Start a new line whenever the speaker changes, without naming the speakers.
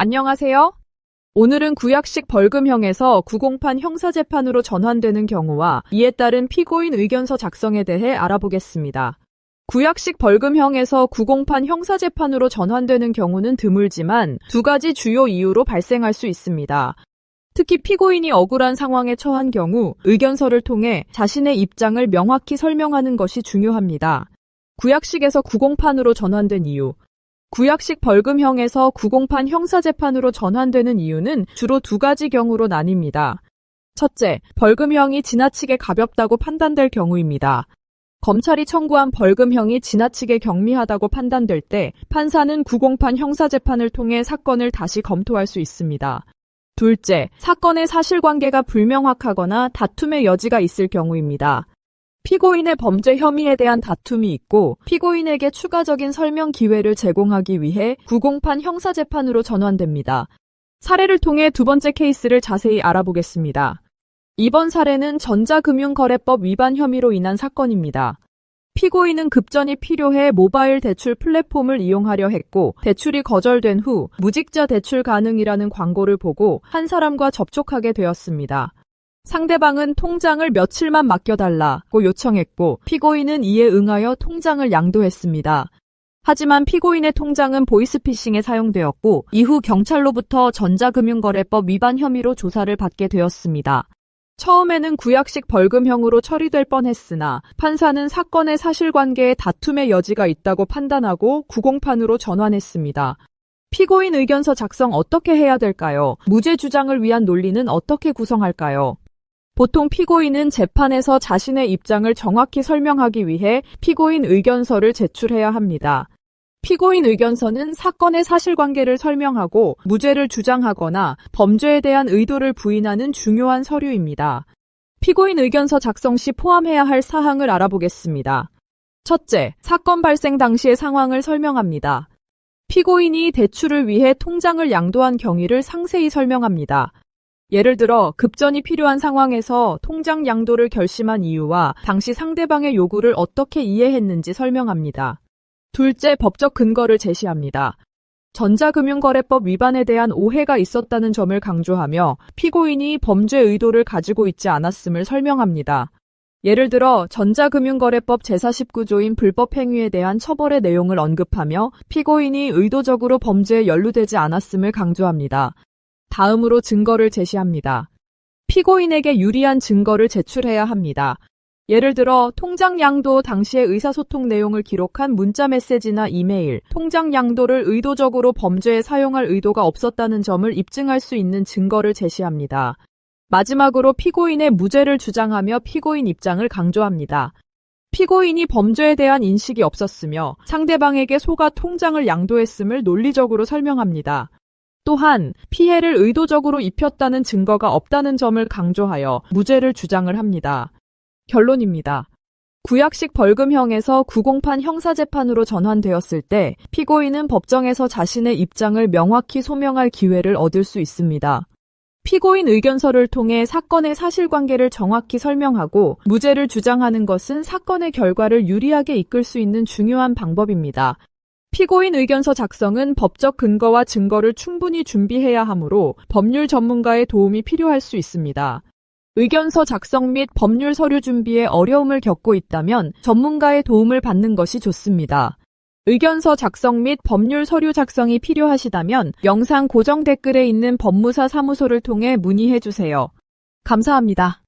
안녕하세요. 오늘은 구약식 벌금형에서 구공판 형사재판으로 전환되는 경우와 이에 따른 피고인 의견서 작성에 대해 알아보겠습니다. 구약식 벌금형에서 구공판 형사재판으로 전환되는 경우는 드물지만 두 가지 주요 이유로 발생할 수 있습니다. 특히 피고인이 억울한 상황에 처한 경우 의견서를 통해 자신의 입장을 명확히 설명하는 것이 중요합니다. 구약식에서 구공판으로 전환된 이유. 구약식 벌금형에서 구공판 형사재판으로 전환되는 이유는 주로 두 가지 경우로 나뉩니다. 첫째, 벌금형이 지나치게 가볍다고 판단될 경우입니다. 검찰이 청구한 벌금형이 지나치게 경미하다고 판단될 때 판사는 구공판 형사재판을 통해 사건을 다시 검토할 수 있습니다. 둘째, 사건의 사실관계가 불명확하거나 다툼의 여지가 있을 경우입니다. 피고인의 범죄 혐의에 대한 다툼이 있고 피고인에게 추가적인 설명 기회를 제공하기 위해 구공판 형사재판으로 전환됩니다. 사례를 통해 두 번째 케이스를 자세히 알아보겠습니다. 이번 사례는 전자금융거래법 위반 혐의로 인한 사건입니다. 피고인은 급전이 필요해 모바일 대출 플랫폼을 이용하려 했고 대출이 거절된 후 무직자 대출 가능이라는 광고를 보고 한 사람과 접촉하게 되었습니다. 상대방은 통장을 며칠만 맡겨달라고 요청했고 피고인은 이에 응하여 통장을 양도했습니다. 하지만 피고인의 통장은 보이스피싱에 사용되었고 이후 경찰로부터 전자금융거래법 위반 혐의로 조사를 받게 되었습니다. 처음에는 구약식 벌금형으로 처리될 뻔했으나 판사는 사건의 사실관계에 다툼의 여지가 있다고 판단하고 구공판으로 전환했습니다. 피고인 의견서 작성 어떻게 해야 될까요? 무죄 주장을 위한 논리는 어떻게 구성할까요? 보통 피고인은 재판에서 자신의 입장을 정확히 설명하기 위해 피고인 의견서를 제출해야 합니다. 피고인 의견서는 사건의 사실관계를 설명하고 무죄를 주장하거나 범죄에 대한 의도를 부인하는 중요한 서류입니다. 피고인 의견서 작성 시 포함해야 할 사항을 알아보겠습니다. 첫째, 사건 발생 당시의 상황을 설명합니다. 피고인이 대출을 위해 통장을 양도한 경위를 상세히 설명합니다. 예를 들어 급전이 필요한 상황에서 통장 양도를 결심한 이유와 당시 상대방의 요구를 어떻게 이해했는지 설명합니다. 둘째, 법적 근거를 제시합니다. 전자금융거래법 위반에 대한 오해가 있었다는 점을 강조하며 피고인이 범죄 의도를 가지고 있지 않았음을 설명합니다. 예를 들어 전자금융거래법 제49조인 불법행위에 대한 처벌의 내용을 언급하며 피고인이 의도적으로 범죄에 연루되지 않았음을 강조합니다. 다음으로 증거를 제시합니다. 피고인에게 유리한 증거를 제출해야 합니다. 예를 들어 통장 양도 당시의 의사소통 내용을 기록한 문자 메시지나 이메일, 통장 양도를 의도적으로 범죄에 사용할 의도가 없었다는 점을 입증할 수 있는 증거를 제시합니다. 마지막으로 피고인의 무죄를 주장하며 피고인 입장을 강조합니다. 피고인이 범죄에 대한 인식이 없었으며 상대방에게 속아 통장을 양도했음을 논리적으로 설명합니다. 또한 피해를 의도적으로 입혔다는 증거가 없다는 점을 강조하여 무죄를 주장을 합니다. 결론입니다. 구약식 벌금형에서 구공판 형사재판으로 전환되었을 때 피고인은 법정에서 자신의 입장을 명확히 소명할 기회를 얻을 수 있습니다. 피고인 의견서를 통해 사건의 사실관계를 정확히 설명하고 무죄를 주장하는 것은 사건의 결과를 유리하게 이끌 수 있는 중요한 방법입니다. 피고인 의견서 작성은 법적 근거와 증거를 충분히 준비해야 하므로 법률 전문가의 도움이 필요할 수 있습니다. 의견서 작성 및 법률 서류 준비에 어려움을 겪고 있다면 전문가의 도움을 받는 것이 좋습니다. 의견서 작성 및 법률 서류 작성이 필요하시다면 영상 고정 댓글에 있는 법무사 사무소를 통해 문의해 주세요. 감사합니다.